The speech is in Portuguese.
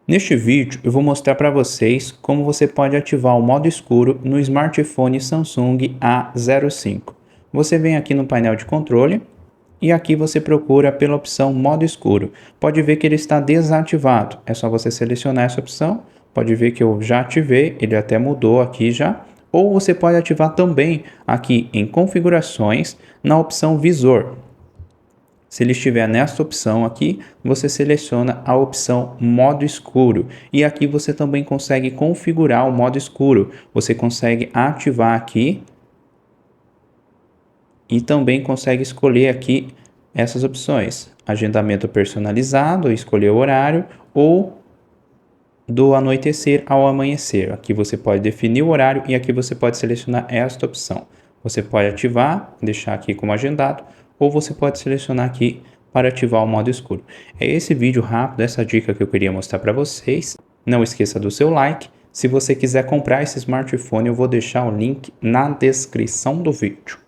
Neste vídeo eu vou mostrar para vocês como você pode ativar o modo escuro no smartphone Samsung A05. Você vem aqui no painel de controle e aqui você procura pela opção modo escuro. Pode ver que ele está desativado, é só você selecionar essa opção. Pode ver que eu já ativei, ele até mudou aqui já. Ou você pode ativar também aqui em configurações na opção visor. Se ele estiver nesta opção aqui, você seleciona a opção modo escuro e aqui você também consegue configurar o modo escuro. Você consegue ativar aqui e também consegue escolher aqui essas opções: agendamento personalizado, escolher o horário, ou do anoitecer ao amanhecer. Aqui você pode definir o horário e aqui você pode selecionar esta opção. Você pode ativar, deixar aqui como agendado, ou você pode selecionar aqui para ativar o modo escuro. É esse vídeo rápido, essa dica que eu queria mostrar para vocês. Não esqueça do seu like. Se você quiser comprar esse smartphone, eu vou deixar o link na descrição do vídeo.